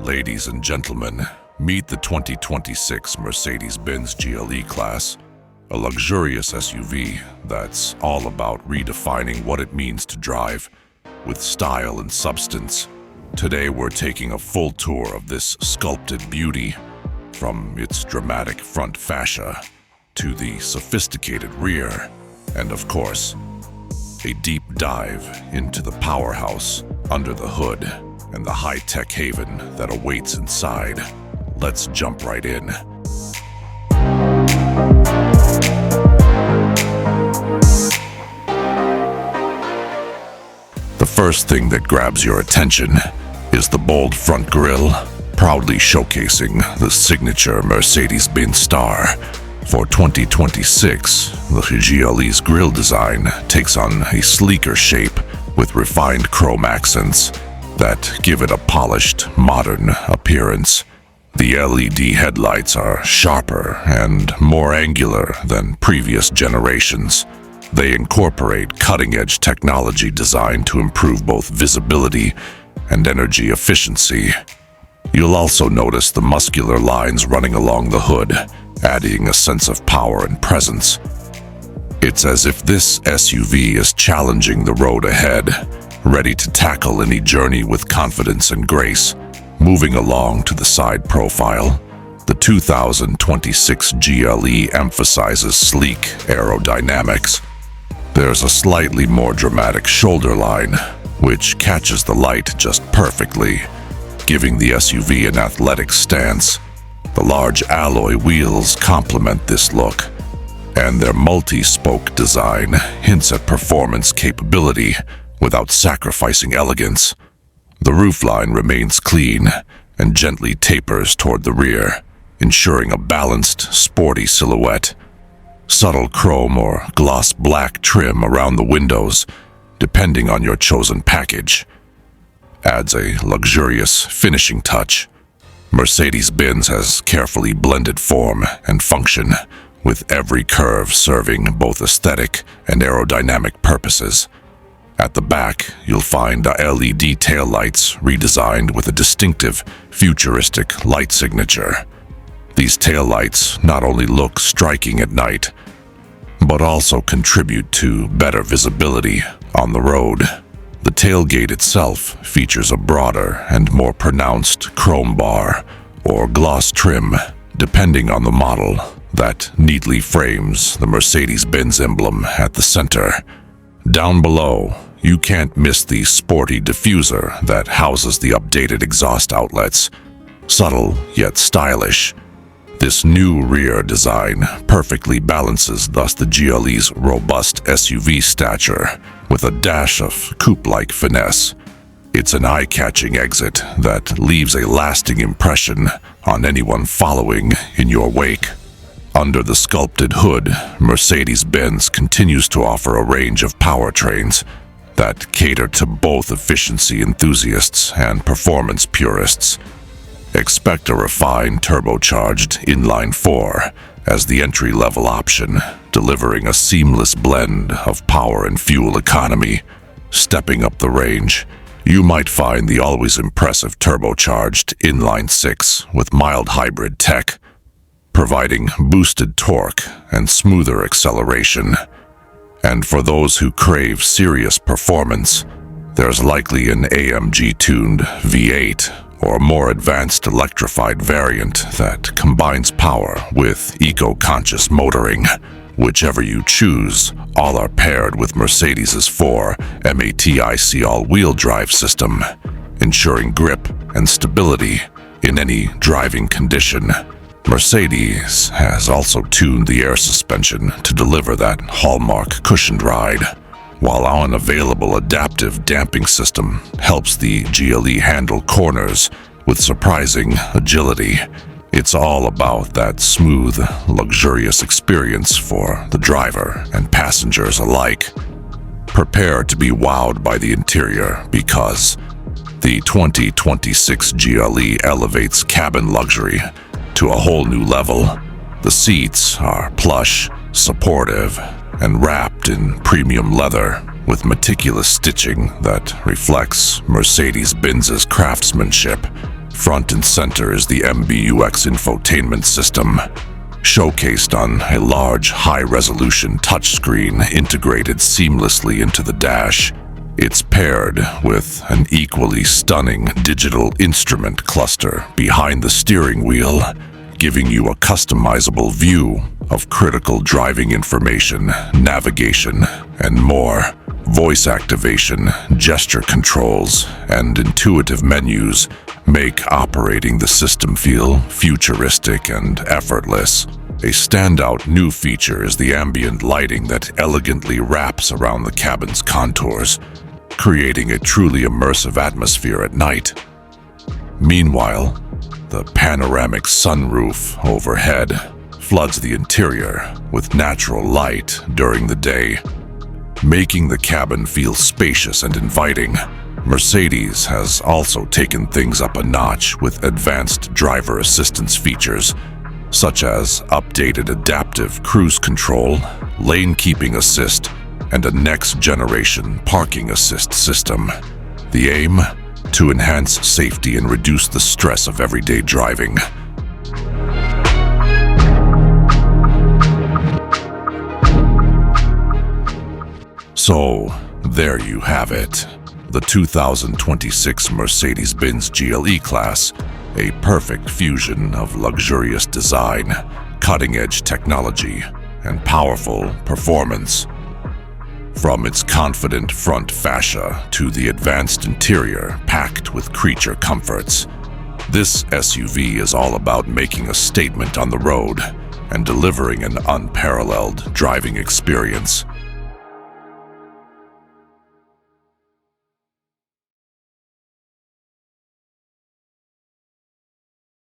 Ladies and gentlemen, meet the 2026 Mercedes-Benz GLE class, a luxurious SUV that's all about redefining what it means to drive with style and substance. Today we're taking a full tour of this sculpted beauty, from its dramatic front fascia to the sophisticated rear, and of course, a deep dive into the powerhouse under the hood and the high-tech haven that awaits inside. Let's jump right in. The first thing that grabs your attention is the bold front grille, proudly showcasing the signature Mercedes-Benz star. For 2026, the GLE's grille design takes on a sleeker shape with refined chrome accents that give it a polished, modern appearance. The LED headlights are sharper and more angular than previous generations. They incorporate cutting-edge technology designed to improve both visibility and energy efficiency. You'll also notice the muscular lines running along the hood, adding a sense of power and presence. It's as if this SUV is challenging the road ahead, ready to tackle any journey with confidence and grace. Moving along to the side profile, the 2026 GLE emphasizes sleek aerodynamics. There's a slightly more dramatic shoulder line, which catches the light just perfectly, giving the SUV an athletic stance. The large alloy wheels complement this look, and their multi-spoke design hints at performance capability without sacrificing elegance. The roofline remains clean and gently tapers toward the rear, ensuring a balanced, sporty silhouette. Subtle chrome or gloss black trim around the windows, depending on your chosen package, adds a luxurious finishing touch. Mercedes-Benz has carefully blended form and function, with every curve serving both aesthetic and aerodynamic purposes. At the back, you'll find LED taillights redesigned with a distinctive, futuristic light signature. These taillights not only look striking at night, but also contribute to better visibility on the road. The tailgate itself features a broader and more pronounced chrome bar or gloss trim, depending on the model, that neatly frames the Mercedes-Benz emblem at the center. Down below, you can't miss the sporty diffuser that houses the updated exhaust outlets. Subtle yet stylish, this new rear design perfectly balances thus the GLE's robust SUV stature with a dash of coupe-like finesse. It's an eye-catching exit that leaves a lasting impression on anyone following in your wake. Under the sculpted hood, Mercedes-Benz continues to offer a range of powertrains that cater to both efficiency enthusiasts and performance purists. Expect a refined turbocharged inline-4 as the entry-level option, delivering a seamless blend of power and fuel economy. Stepping up the range, you might find the always impressive turbocharged inline-6 with mild hybrid tech, providing boosted torque and smoother acceleration. And for those who crave serious performance, there's likely an AMG-tuned V8 or more advanced electrified variant that combines power with eco-conscious motoring. Whichever you choose, all are paired with Mercedes' 4 MATIC all-wheel drive system, ensuring grip and stability in any driving condition. Mercedes has also tuned the air suspension to deliver that hallmark cushioned ride, while our unavailable adaptive damping system helps the GLE handle corners with surprising agility. It's all about that smooth, luxurious experience for the driver and passengers alike. Prepare to be wowed by the interior, because the 2026 GLE elevates cabin luxury to a whole new level. The seats are plush, supportive, and wrapped in premium leather with meticulous stitching that reflects Mercedes-Benz's craftsmanship. Front and center is the MBUX infotainment system, showcased on a large, high-resolution touchscreen integrated seamlessly into the dash. It's paired with an equally stunning digital instrument cluster behind the steering wheel, giving you a customizable view of critical driving information, navigation, and more. Voice activation, gesture controls, and intuitive menus make operating the system feel futuristic and effortless. A standout new feature is the ambient lighting that elegantly wraps around the cabin's contours, creating a truly immersive atmosphere at night. Meanwhile, the panoramic sunroof overhead floods the interior with natural light during the day, making the cabin feel spacious and inviting. Mercedes has also taken things up a notch with advanced driver assistance features, such as updated adaptive cruise control, lane keeping assist, and a next-generation parking assist system. The aim? To enhance safety and reduce the stress of everyday driving. So, there you have it. The 2026 Mercedes-Benz GLE class, a perfect fusion of luxurious design, cutting-edge technology, and powerful performance. From its confident front fascia to the advanced interior packed with creature comforts, this SUV is all about making a statement on the road and delivering an unparalleled driving experience.